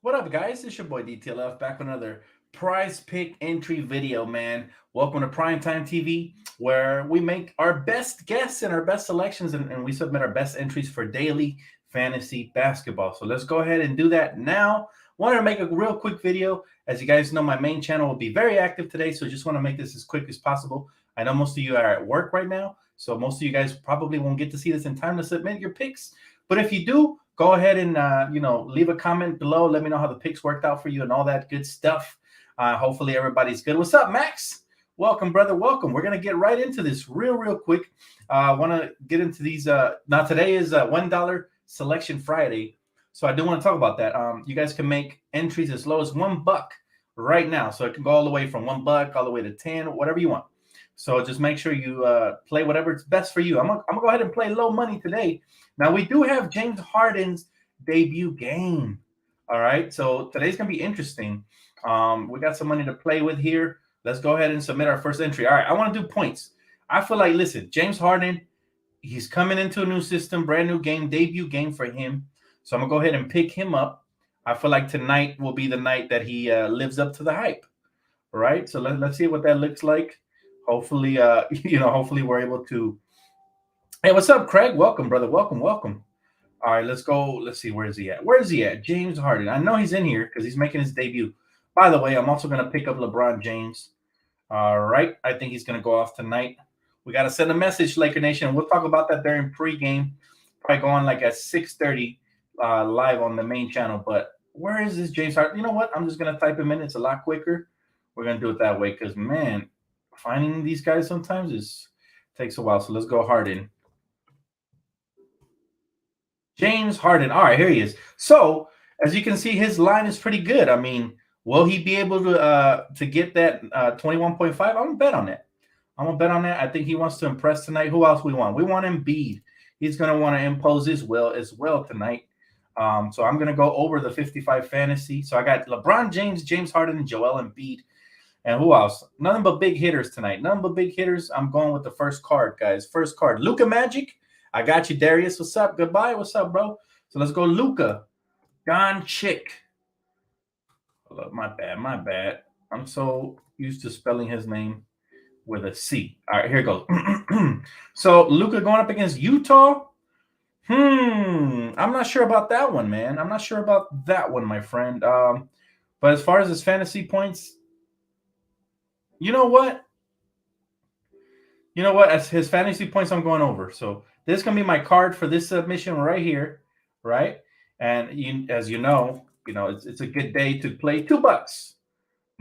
What up, guys? It's your boy DTLF back with another prize pick entry video, man. Welcome to Primetime TV, where we make our best guesses and our best selections, and we submit our best entries for daily fantasy basketball. So let's go ahead and do that now. Wanted to make a real quick video. As you guys know, my main channel will be very active today, so just want to make this as quick as possible. I know most of you are at work right now, so most of you guys probably won't get to see this in time to submit your picks. But if you do, go ahead and leave a comment below. Let me know how the picks worked out for you and all that good stuff. Hopefully everybody's good. What's up, Max? Welcome, brother. Welcome. We're gonna get right into this real quick. I want to get into these. Now today is $1 Selection Friday, so I do want to talk about that. You guys can make entries as low as $1 right now, so it can go all the way from $1 all the way to 10, whatever you want. So just make sure you play whatever's best for you. I'm gonna go ahead and play low money today. Now, we do have James Harden's debut game. All right, so today's going to be interesting. We got some money to play with here. Let's go ahead and submit our first entry. All right, I want to do points. I feel like, listen, James Harden, he's coming into a new system, brand new game, debut game for him. So I'm going to go ahead and pick him up. I feel like tonight will be the night that he lives up to the hype. All right, so let's see what that looks like. Hopefully, hopefully we're able to. Hey, what's up, Craig? Welcome, brother. Welcome. All right, let's go. Let's see. Where is he at? Where is he at? James Harden. I know he's in here because he's making his debut. By the way, I'm also going to pick up LeBron James. All right. I think he's going to go off tonight. We got to send a message, Laker Nation. We'll talk about that during pregame. Probably go on like at 6:30 live on the main channel. But where is this James Harden? You know what? I'm just going to type him in. It's a lot quicker. We're going to do it that way because, man, finding these guys sometimes takes a while. So let's go Harden. James Harden. All right, here he is. So, as you can see, his line is pretty good. I mean, will he be able to get that 21.5? I'm going to bet on that. I think he wants to impress tonight. Who else we want? We want Embiid. He's going to want to impose his will as well tonight. So I'm going to go over the 55 fantasy. So I got LeBron James, James Harden, and Joel Embiid. And who else? Nothing but big hitters tonight. Nothing but big hitters. I'm going with the first card, guys. First card, Luka Magic. I got you, Darius. What's up? Goodbye. What's up, bro? So let's go, Luka Doncic. Hold up, my bad. I'm so used to spelling his name with a C. All right, here it goes. So Luka going up against Utah. I'm not sure about that one, man. I'm not sure about that one, my friend. But as far as his fantasy points, you know what? As his fantasy points, I'm going over. So this is going to be my card for this submission right here, right? And as you know, it's a good day to play $2.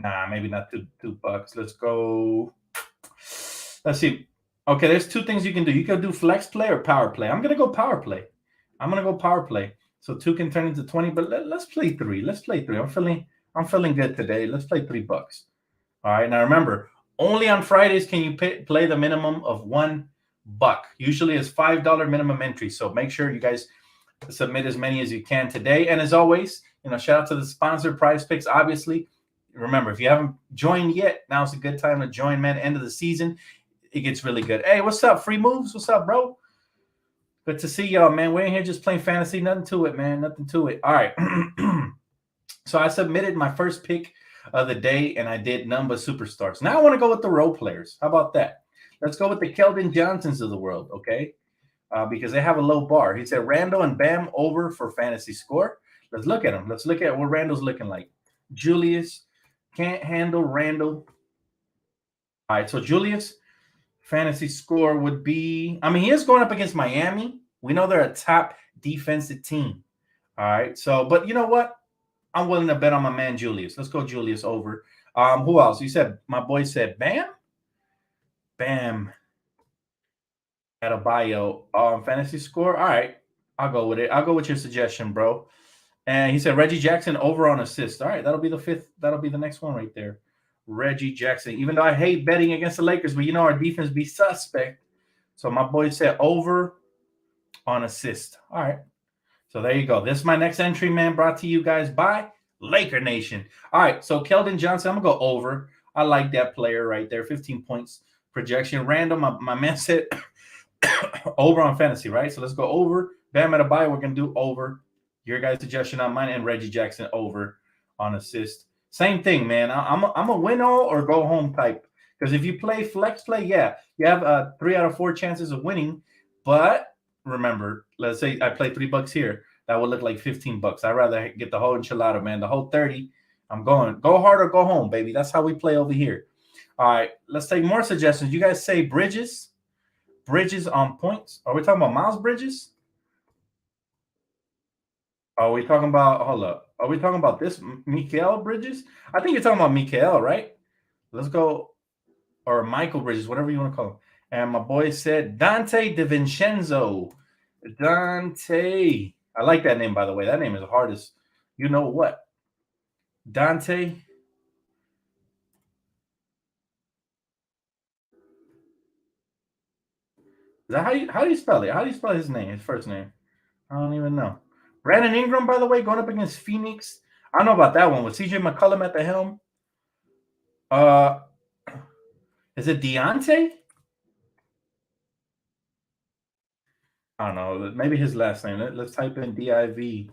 Nah, maybe not $2. Let's go. Let's see. Okay, there's two things you can do. You can do flex play or power play. I'm going to go power play. So 2 can turn into 20, but let's play 3. I'm feeling good today. Let's play $3. All right, now remember, only on Fridays can you play the minimum of $1. Usually it's $5 minimum entry. So make sure you guys submit as many as you can today. And as always, shout out to the sponsored Prize Picks. Obviously, remember, if you haven't joined yet, now's a good time to join, man. End of the season, it gets really good. Hey, what's up, Free Moves? What's up, bro? Good to see y'all, man. We're in here just playing fantasy. Nothing to it, man. Nothing to it. All right. So I submitted my first pick of the day, and I did none but superstars. Now I want to go with the role players. How about that? Let's go with the Kelvin Johnsons of the world, okay? Because they have a low bar. He said Randall and Bam over for fantasy score. Let's look at them. Let's look at what Randall's looking like. Julius can't handle Randall. All right, so Julius, fantasy score would be, he is going up against Miami. We know they're a top defensive team. All right, so, but you know what? I'm willing to bet on my man Julius. Let's go Julius over. Who else? You said, my boy said Bam? Bam. Adebayo. Fantasy score? All right. I'll go with it. I'll go with your suggestion, bro. And he said Reggie Jackson over on assist. All right. That'll be the 5th. That'll be the next one right there. Reggie Jackson. Even though I hate betting against the Lakers, but our defense be suspect. So my boy said over on assist. All right. So there you go. This is my next entry, man, brought to you guys by Laker Nation. All right, so Kelvin Johnson, I'm going to go over. I like that player right there, 15 points projection. Random, my man said over on fantasy, right? So let's go over. Bam Adebayo, we're going to do over. Your guys' suggestion on mine, and Reggie Jackson over on assist. Same thing, man. I'm a win all or go home type. Because if you play flex play, yeah, you have 3 out of 4 chances of winning. But remember, let's say I play $3 here, that would look like $15. I'd rather get the whole enchilada, man. The whole 30. I'm going go hard or go home, baby. That's how we play over here. All right, let's take more suggestions. You guys say Bridges on points. Are we talking about Miles Bridges? Are we talking about, hold up, are we talking about this Mikael Bridges? I think you're talking about Mikael, right? Let's go, or Michael Bridges, whatever you want to call him. And my boy said Dante DiVincenzo. Dante. I like that name, by the way. That name is the hardest. You know what? Dante. Is that how do you spell it? How do you spell his name, his first name? I don't even know. Brandon Ingram, by the way, going up against Phoenix. I don't know about that one. With CJ McCollum at the helm. Is it Deontay? I don't know. Maybe his last name. Let's type in DIV.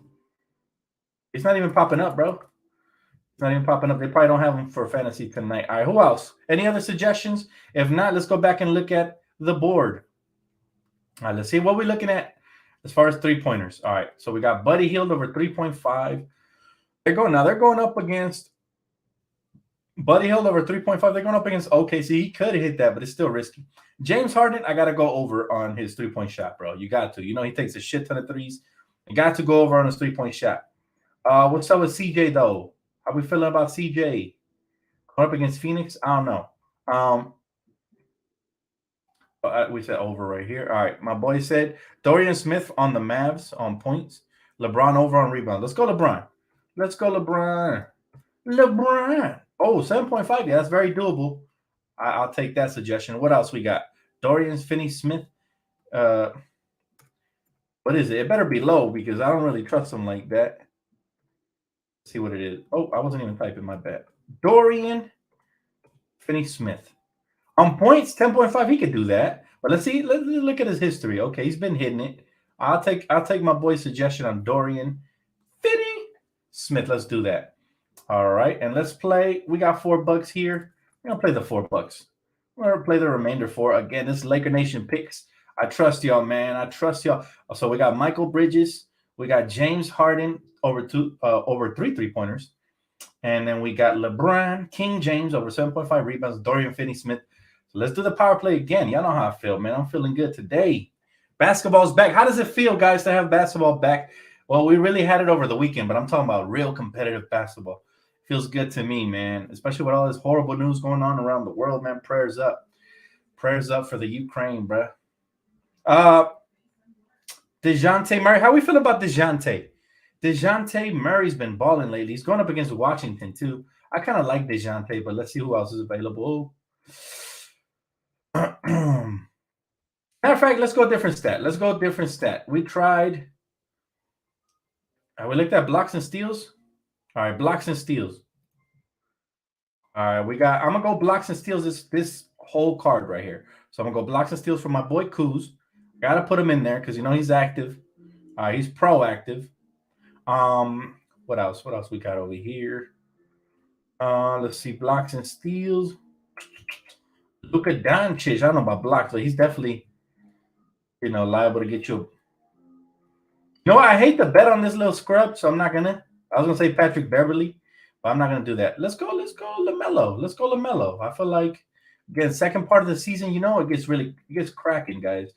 It's not even popping up, bro. It's not even popping up. They probably don't have him for fantasy tonight. All right, who else? Any other suggestions? If not, let's go back and look at the board. All right, let's see what we're looking at as far as 3-pointers. All right, so we got Buddy Hield over 3.5. They're going up against Buddy Hield over 3.5. They're going up against OKC. He could hit that, but it's still risky. James Harden, I got to go over on his 3-point shot, bro. You got to. You know, he takes a shit ton of threes. You got to go over on his 3-point shot. What's up with CJ, though? How we feeling about CJ? Going up against Phoenix? I don't know. We said over right here. All right. My boy said Dorian Smith on the Mavs on points. LeBron over on rebound. Let's go, LeBron. Let's go, LeBron. LeBron. Oh, 7.5. Yeah, that's very doable. I'll take that suggestion. What else we got? Dorian Finney-Smith. What is it? It better be low because I don't really trust him like that. Let's see what it is. Oh, I wasn't even typing, my bad. Dorian Finney-Smith. On points, 10.5, he could do that. But let's see. Let's look at his history. Okay, he's been hitting it. I'll take my boy's suggestion on Dorian Finney-Smith. Let's do that. All right, and let's play. We got $4 here. We're gonna play the $4. We're gonna play the remainder 4. Again, this Laker Nation picks. I trust y'all, man. I trust y'all. So we got Michael Bridges. We got James Harden over 3 3-pointers. And then we got LeBron, King James over 7.5 rebounds, Dorian Finney-Smith. So let's do the power play again. Y'all know how I feel, man. I'm feeling good today. Basketball's back. How does it feel, guys, to have basketball back? Well, we really had it over the weekend, but I'm talking about real competitive basketball. Feels good to me, man, especially with all this horrible news going on around the world, man. Prayers up. Prayers up for the Ukraine, bro. DeJounte Murray. How we feel about DeJounte? DeJounte Murray's been balling lately. He's going up against Washington, too. I kind of like DeJounte, but let's see who else is available. Matter of fact, let's go different stat. We tried. We looked at blocks and steals. All right, blocks and steals. All right, I'm going to go blocks and steals this whole card right here. So I'm going to go blocks and steals for my boy Kuz. Got to put him in there because, you know, he's active. He's proactive. What else? What else we got over here? Let's see, blocks and steals. Luka Doncic. I don't know about blocks, but he's definitely, you know, liable to get you. You know what? I hate to bet on this little scrub, so I'm not gonna. I was gonna say Patrick Beverly, but I'm not gonna do that. Let's go LaMelo. I feel like again, second part of the season, you know, it gets cracking, guys.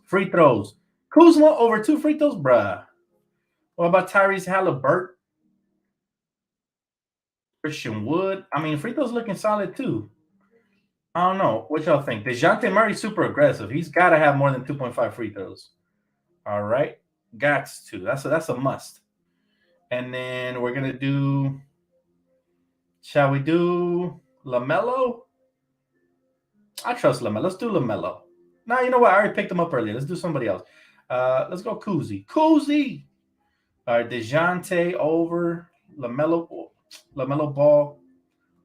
Free throws. Kuzma over 2 free throws, bruh. What about Tyrese Halliburton? Christian Wood. I mean, free throws looking solid too. I don't know. What y'all think? DeJounte Murray's super aggressive. He's got to have more than 2.5 free throws. All right. Gots to. That's a must. And then we're going to do, shall we do LaMelo? I trust LaMelo. Let's do LaMelo. Now, you know what? I already picked him up earlier. Let's do somebody else. Let's go Kuzi. All right, DeJounte over LaMelo Ball.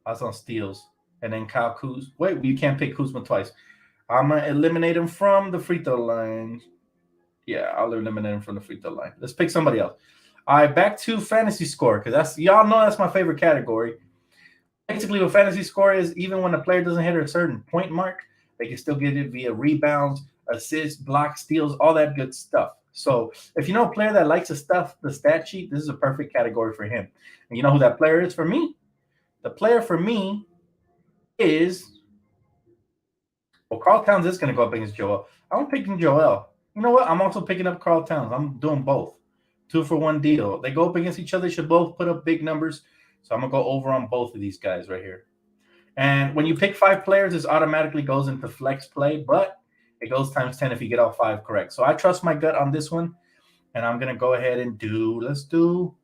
That's on steals. And then Kyle Kuz. Wait, you can't pick Kuzma twice. I'm going to eliminate him from the free throw line. Yeah, I'll eliminate him from the free throw line. Let's pick somebody else. All right, back to fantasy score, because that's y'all know that's my favorite category. Basically, what fantasy score is, even when a player doesn't hit a certain point mark, they can still get it via rebounds, assists, blocks, steals, all that good stuff. So if you know a player that likes to stuff the stat sheet, this is a perfect category for him. And you know who that player is for me? The player for me is, well, Carl Towns is going to go up against Joel. I'm picking Joel. You know what? I'm also picking up Carl Towns. I'm doing both. 2-for-1 deal. They go up against each other. Should both put up big numbers. So I'm going to go over on both of these guys right here. And when you pick 5 players, this automatically goes into flex play, but it goes times 10 if you get all 5 correct. So I trust my gut on this one, and I'm going to go ahead and let's do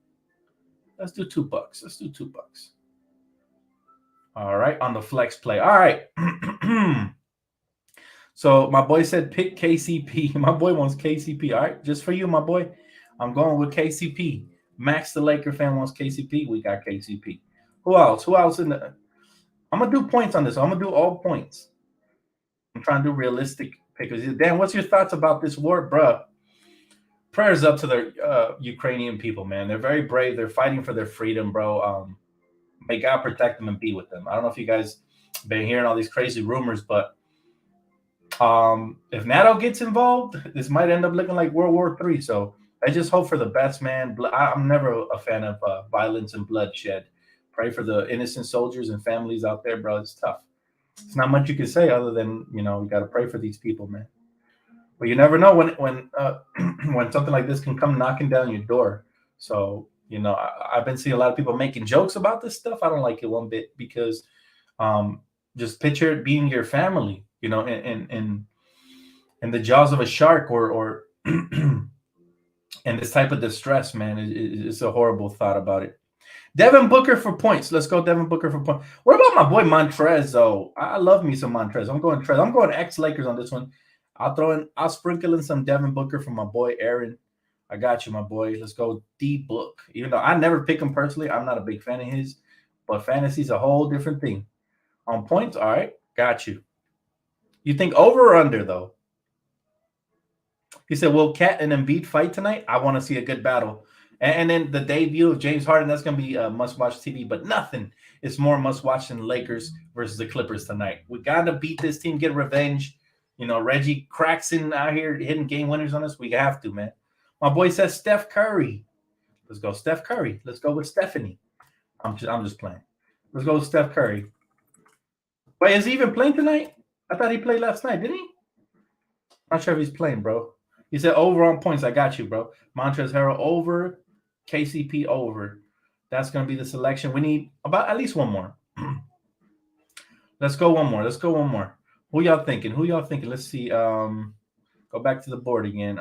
$2. Let's do $2. All right, on the flex play. All right. So my boy said pick KCP. My boy wants KCP. All right, just for you, my boy. I'm going with KCP. Max, the Laker fan, wants KCP. We got KCP. Who else? Who else in the? I'm gonna do points on this. I'm gonna do all points. I'm trying to do realistic pickers. Dan, what's your thoughts about this war, bruh? Prayers up to the Ukrainian people, man. They're very brave. They're fighting for their freedom, bro. May God protect them and be with them. I don't know if you guys been hearing all these crazy rumors, but if NATO gets involved, this might end up looking like World War III. So I just hope for the best, man. I'm never a fan of violence and bloodshed. Pray for the innocent soldiers and families out there, bro. It's tough. It's not much you can say other than, you got to pray for these people, man. But you never know when when something like this can come knocking down your door. So, I've been seeing a lot of people making jokes about this stuff. I don't like it one bit because just picture it being your family, in the jaws of a shark or and this type of distress, man. It's a horrible thought about it. Devin Booker for points. Let's go Devin Booker for points. What about my boy Montrez, though? I love me some Montrez. I'm going Trez. I'm going ex-Lakers on this one. I'll sprinkle in some Devin Booker for my boy Aaron. I got you, my boy. Let's go D-Book. Even though I never pick him personally, I'm not a big fan of his. But fantasy's a whole different thing. On points, all right. Got you. You think over or under, though? He said, will Cat and Embiid fight tonight? I want to see a good battle. And then the debut of James Harden, that's going to be a must-watch TV, but nothing is more must-watch than Lakers versus the Clippers tonight. We got to beat this team, get revenge. Reggie Craxton out here hitting game winners on us. We have to, man. My boy says Steph Curry. Let's go Steph Curry. Let's go with Stephanie. I'm just playing. Let's go with Steph Curry. Wait, is he even playing tonight? I thought he played last night, didn't he? Not sure if he's playing, bro. He said over on points. I got you, bro. Montrezl Harrell over. KCP over. That's going to be the selection. We need about at least one more. Let's go one more. Who y'all thinking? Let's see. Go back to the board again.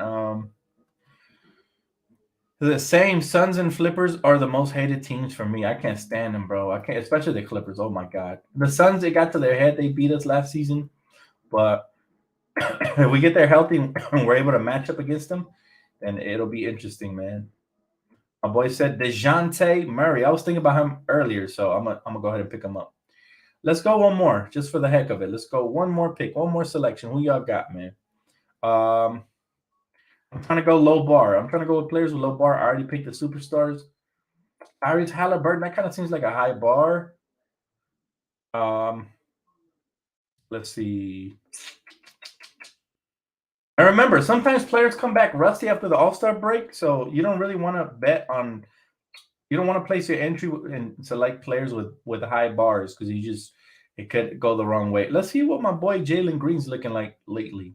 The same Suns and Flippers are the most hated teams for me. I can't stand them, bro. I can't, especially the Clippers. Oh my God. The Suns, it got to their head. They beat us last season. But if we get there healthy and we're able to match up against them, then it'll be interesting, man. My boy said DeJounte Murray. I was thinking about him earlier, so I'm gonna go ahead and pick him up. Let's go one more, just for the heck of it. Let's go one more pick, one more selection. Who y'all got, man? I'm trying to go low bar. I'm trying to go with players with low bar. I already picked the superstars. Tyrese Halliburton, that kind of seems like a high bar. Let's see. And remember, sometimes players come back rusty after the All-Star break, so you don't really want to bet on. You don't want to place your entry and select players with high bars because it could go the wrong way. Let's see what my boy Jalen Green's looking like lately.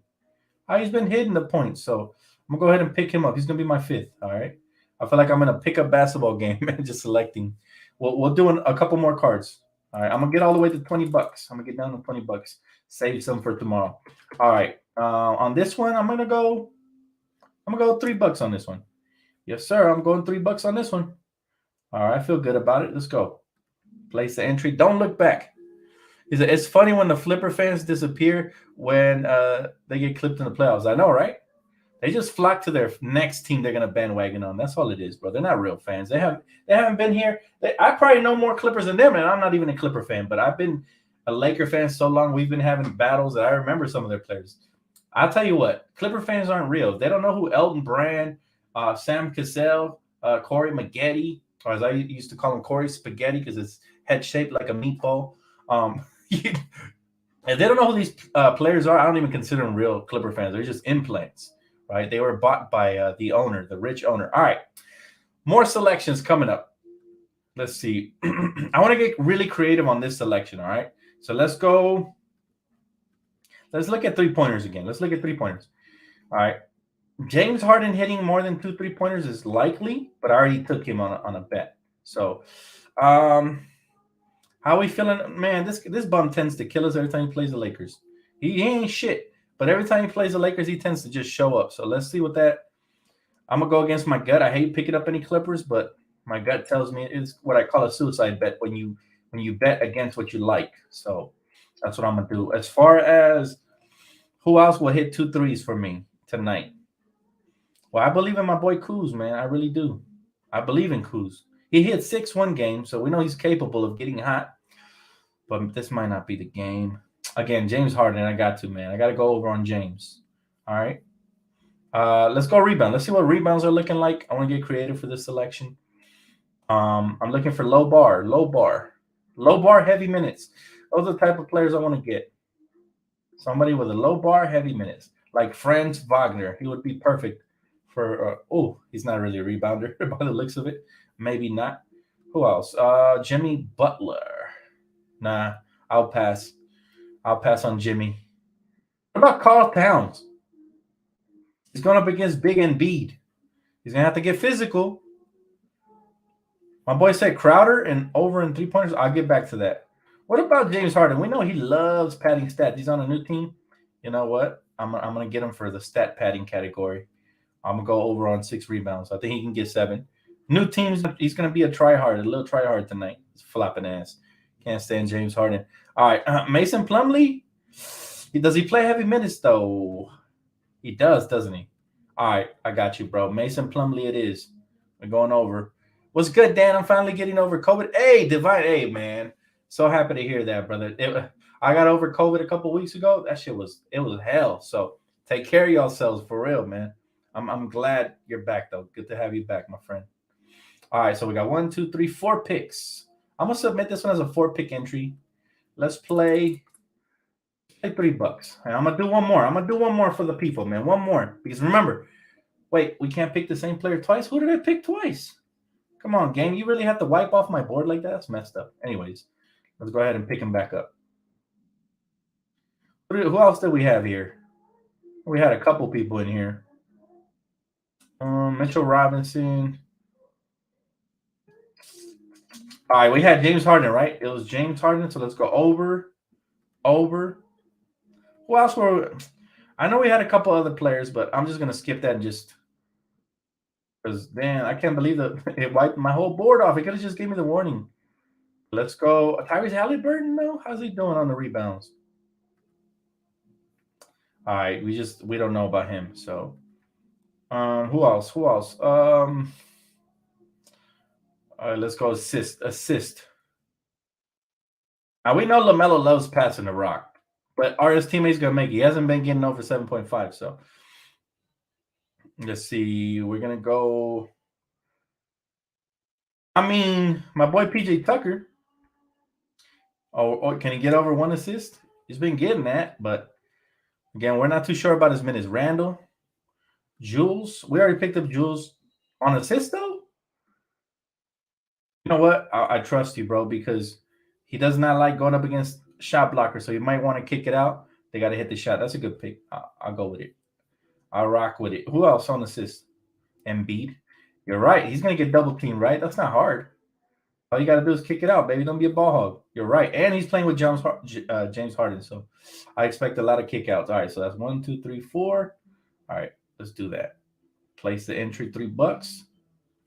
How he's been hitting the points, so I'm gonna go ahead and pick him up. He's gonna be my 5th. All right. I feel like I'm in a pickup basketball game and just selecting. We'll do a couple more cards. All right. I'm gonna get all the way to $20. I'm gonna get down to $20. Save some for tomorrow. All right. On this one, I'm gonna go $3 on this one. Yes, sir. I'm going $3 on this one. All right, I feel good about it. Let's go. Place the entry. Don't look back. It's funny when the Flipper fans disappear when they get clipped in the playoffs. I know, right? They just flock to their next team they're gonna bandwagon on. That's all it is, bro. They're not real fans. They haven't been here. I probably know more Clippers than them, and I'm not even a Clipper fan. But I've been a Laker fan so long. We've been having battles that I remember some of their players. I'll tell you what, Clipper fans aren't real. They don't know who Elton Brand, Sam Cassell, Corey Maggette, or as I used to call him, Corey Spaghetti, because it's head shaped like a meatball. And they don't know who these players are. I don't even consider them real Clipper fans. They're just implants, right? They were bought by the owner, the rich owner. All right, more selections coming up. Let's see. I want to get really creative on this selection. All right, so let's go. Let's look at 3-pointers again. Let's look at 3-pointers. All right. James Harden hitting more than 2 3-pointers is likely, but I already took him on a bet. So, how are we feeling? Man, this bum tends to kill us every time he plays the Lakers. He ain't shit, but every time he plays the Lakers, he tends to just show up. So let's see what that. I'm gonna go against my gut. I hate picking up any Clippers, but my gut tells me it's what I call a suicide bet when you bet against what you like. So that's what I'm gonna do. As far as who else will hit 2 threes for me tonight? Well, I believe in my boy Kuz, man. I really do. I believe in Kuz. He hit 6 one game, so we know he's capable of getting hot. But this might not be the game. Again, James Harden, I got to, man. I got to go over on James. All right. Let's go rebound. Let's see what rebounds are looking like. I want to get creative for this selection. I'm looking for low bar, heavy minutes. Those are the type of players I want to get. Somebody with a low bar, heavy minutes, like Franz Wagner. He would be perfect for. He's not really a rebounder by the looks of it. Maybe not. Who else? Jimmy Butler. Nah, I'll pass. I'll pass on Jimmy. What about Carl Towns? He's going up against Big Embiid. He's gonna have to get physical. My boy said Crowder and over in 3-pointers. I'll get back to that. What about James Harden? We know he loves padding stats. He's on a new team. You know what? I'm gonna get him for the stat padding category. I'm gonna go over on 6 rebounds. I think he can get 7. New teams. He's gonna be a tryhard, a little tryhard tonight. He's flopping ass. Can't stand James Harden. All right, Mason Plumlee. Does he play heavy minutes though? He does, doesn't he? All right, I got you, bro. Mason Plumlee, it is. We're going over. What's good, Dan? I'm finally getting over COVID. Hey, Divine. Hey, man. So happy to hear that, brother. I got over COVID a couple weeks ago. That shit was hell. So take care of yourselves for real, man. I'm glad you're back though. Good to have you back, my friend. All right, so we got 1, 2, 3, 4 picks. I'm gonna submit this one as a 4-pick entry. Let's play $3. And I'm gonna do one more. I'm gonna do one more for the people, man. One more. Because remember, wait, we can't pick the same player twice. Who did I pick twice? Come on, game. You really have to wipe off my board like that? That's messed up. Anyways, let's go ahead and pick him back up. Who else did we have here? We had a couple people in here. Mitchell Robinson. All right, we had James Harden, right? It was James Harden, so let's go over. Who else were? I know we had a couple other players, but I'm just gonna skip that and just because man, I can't believe that it wiped my whole board off. It could have just gave me the warning. Let's go. Tyrese Halliburton, though. How's he doing on the rebounds? All right, we don't know about him. So, who else? All right, let's go assist. Now we know LaMelo loves passing the rock, but are his teammates gonna make it? He hasn't been getting over 7.5. So let's see. We're gonna go. I mean, my boy PJ Tucker. Oh, can he get over 1 assist? He's been getting that, but again, we're not too sure about his minutes. Randall, Jules. We already picked up Jules on assist, though. You know what? I trust you, bro, because he does not like going up against shot blockers, so you might want to kick it out. They got to hit the shot. That's a good pick. I'll go with it. I'll rock with it. Who else on assist? Embiid. You're right. He's going to get double teamed, right? That's not hard. All you got to do is kick it out, baby. Don't be a ball hog. You're right. And he's playing with James Harden, so I expect a lot of kickouts. All right, so that's 1, 2, 3, 4. All right, let's do that. Place the entry, $3.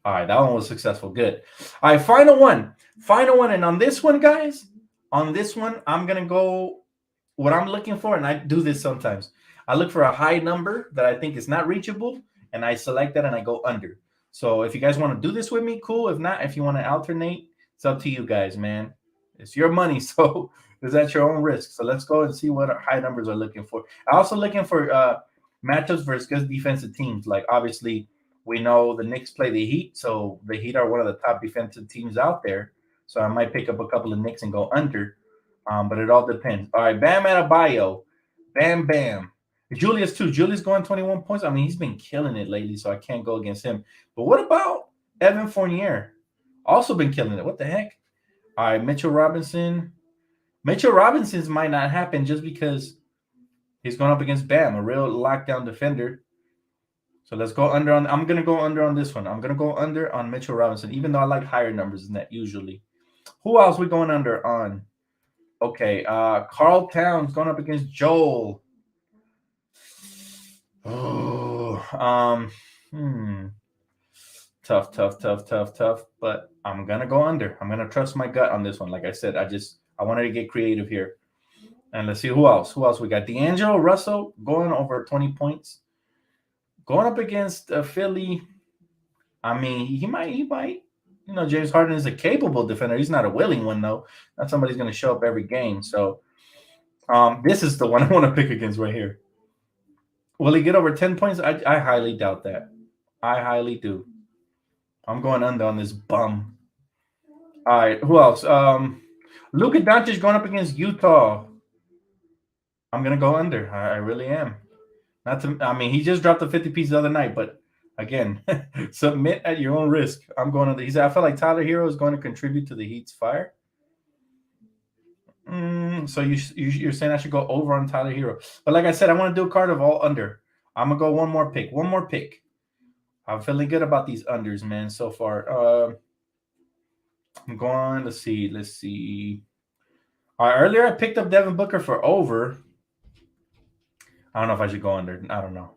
All right, that one was successful. Good. All right, final one. And on this one, guys, I'm going to go what I'm looking for, and I do this sometimes. I look for a high number that I think is not reachable, and I select that, and I go under. So if you guys want to do this with me, cool. If not, if you want to alternate, it's up to you guys, man. It's your money, so it's at your own risk. So let's go and see what our high numbers are looking for. I'm also looking for matchups versus good defensive teams. Like, obviously, We know the Knicks play the Heat, so the Heat are one of the top defensive teams out there. So I might pick up a couple of Knicks and go under. But it all depends. All right, Bam Adebayo. Bam Bam. Julius too. Julius going 21 points. I mean, he's been killing it lately, so I can't go against him. But what about Evan Fournier? Also been killing it. What the heck? All right, Mitchell Robinson. Mitchell Robinson's might not happen just because he's going up against Bam, a real lockdown defender. So let's go under on. I'm gonna go under on this one. I'm gonna go under on Mitchell Robinson, even though I like higher numbers than that usually. Who else we going under on? Okay, Carl Towns going up against Joel. Oh, tough. But I'm gonna go under. I'm gonna trust my gut on this one. Like I said, I wanted to get creative here. And let's see who else. Who else we got? D'Angelo Russell going over 20 points. Going up against Philly. I mean, he might. You know, James Harden is a capable defender. He's not a willing one, though. Not somebody's going to show up every game. So this is the one I want to pick against right here. Will he get over 10 points? I highly doubt that. I highly do. I'm going under on this bum. All right, who else? Luka Doncic going up against Utah. I'm going to go under. I really am. He just dropped a 50 piece the other night, but again, submit at your own risk. I'm going under. I feel like Tyler Hero is going to contribute to the Heat's fire. So you're saying I should go over on Tyler Hero. But like I said, I want to do a card of all under. I'm going to go one more pick. I'm feeling good about these unders, man, so far. I'm going, let's see. All right, earlier I picked up Devin Booker for over. I don't know if I should go under. I don't know.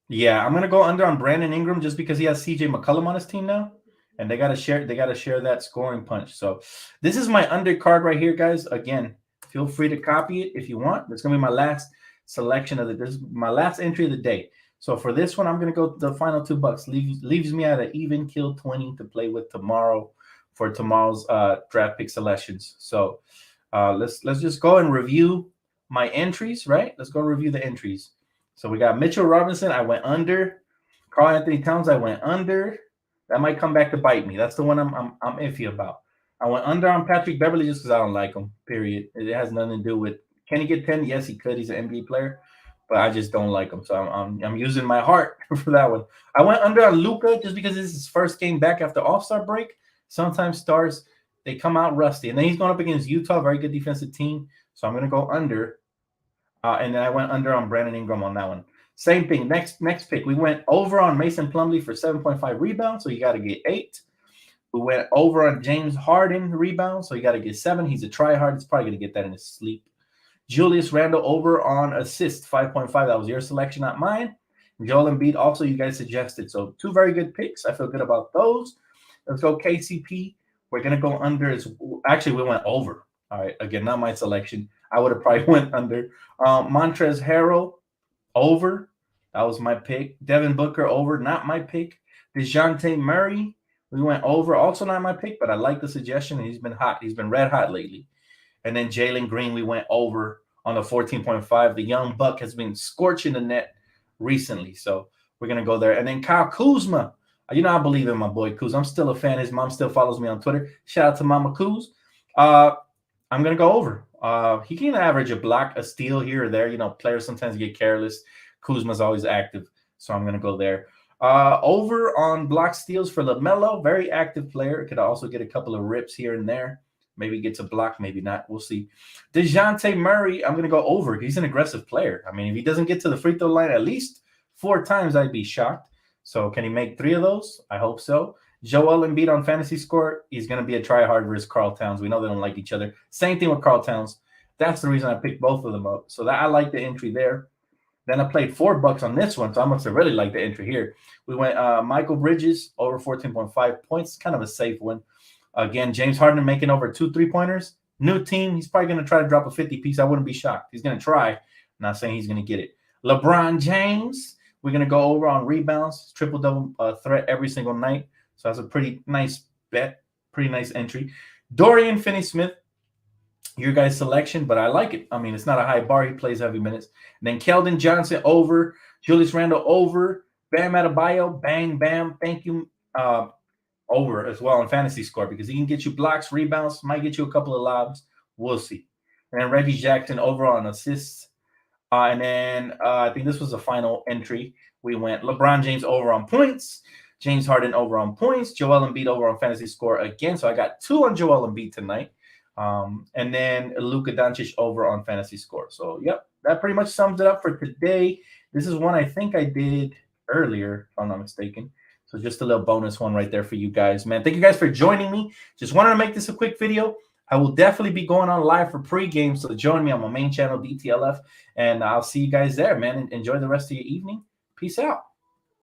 Yeah, I'm gonna go under on Brandon Ingram just because he has CJ McCollum on his team now, and they gotta share that scoring punch. So this is my under card right here, guys. Again, feel free to copy it if you want. It's gonna be my last selection of this is my last entry of the day. So for this one, I'm gonna go the final $2. Leaves me at an even kill 20 to play with tomorrow for tomorrow's draft pick selections. So let's just go and review my entries, right? Let's go review the entries. So we got Mitchell Robinson. I went under. Karl Anthony Towns. I went under. That might come back to bite me. That's the one I'm iffy about. I went under on Patrick Beverley just because I don't like him. Period. It has nothing to do with can he get 10? Yes, he could. He's an NBA player, but I just don't like him. So I'm using my heart for that one. I went under on Luka just because this is his first game back after All-Star break. Sometimes stars they come out rusty, and then he's going up against Utah, very good defensive team. So I'm going to go under. And then I went under on Brandon Ingram on that one. Same thing. Next pick. We went over on Mason Plumlee for 7.5 rebounds, so you got to get 8. We went over on James Harden rebounds, so you got to get 7. He's a tryhard. He's probably going to get that in his sleep. Julius Randle over on assists, 5.5. That was your selection, not mine. Joel Embiid also you guys suggested. So 2 very good picks. I feel good about those. Let's go KCP. We're going to go under. Actually, we went over. All right. Again, not my selection. I would have probably went under. Montrezl Harrell, over. That was my pick. Devin Booker, over. Not my pick. DeJounte Murray, we went over. Also not my pick, but I like the suggestion. He's been hot. He's been red hot lately. And then Jalen Green, we went over on the 14.5. The young buck has been scorching the net recently. So we're going to go there. And then Kyle Kuzma. You know, I believe in my boy Kuz. I'm still a fan. His mom still follows me on Twitter. Shout out to Mama Kuz. I'm going to go over. He can average a block, a steal here or there. You know, players sometimes get careless. Kuzma's always active, so I'm going to go there. Over on block steals for LaMelo, very active player. Could also get a couple of rips here and there. Maybe gets a block, maybe not. We'll see. DeJounte Murray, I'm going to go over. He's an aggressive player. I mean, if he doesn't get to the free throw line at least 4 times, I'd be shocked. So can he make 3 of those? I hope so. Joel Embiid on fantasy score, he's going to be a tryhard versus Karl Towns. We know they don't like each other. Same thing with Karl Towns. That's the reason I picked both of them up. So that I like the entry there. Then I played $4 on this one, so I must have really liked the entry here. We went Michael Bridges over 14.5 points, kind of a safe one. Again, James Harden making over 2 3-pointers. New team, he's probably going to try to drop a 50-piece. I wouldn't be shocked. He's going to try. I'm not saying he's going to get it. LeBron James, we're going to go over on rebounds, triple-double threat every single night. So that's a pretty nice bet, pretty nice entry. Dorian Finney-Smith, your guys' selection, but I like it. I mean, it's not a high bar. He plays heavy minutes. And then Kelvin Johnson over, Julius Randle over, Bam Adebayo, bang, bam, thank you, over as well in fantasy score because he can get you blocks, rebounds, might get you a couple of lobs. We'll see. And then Reggie Jackson over on assists. And then I think this was the final entry. We went LeBron James over on points, James Harden over on points, Joel Embiid over on fantasy score again. So I got 2 on Joel Embiid tonight. And then Luka Doncic over on fantasy score. So, yep, that pretty much sums it up for today. This is one I think I did earlier, if I'm not mistaken. So just a little bonus one right there for you guys, man. Thank you guys for joining me. Just wanted to make this a quick video. I will definitely be going on live for pregame, so join me on my main channel, DTLF, and I'll see you guys there, man. Enjoy the rest of your evening. Peace out.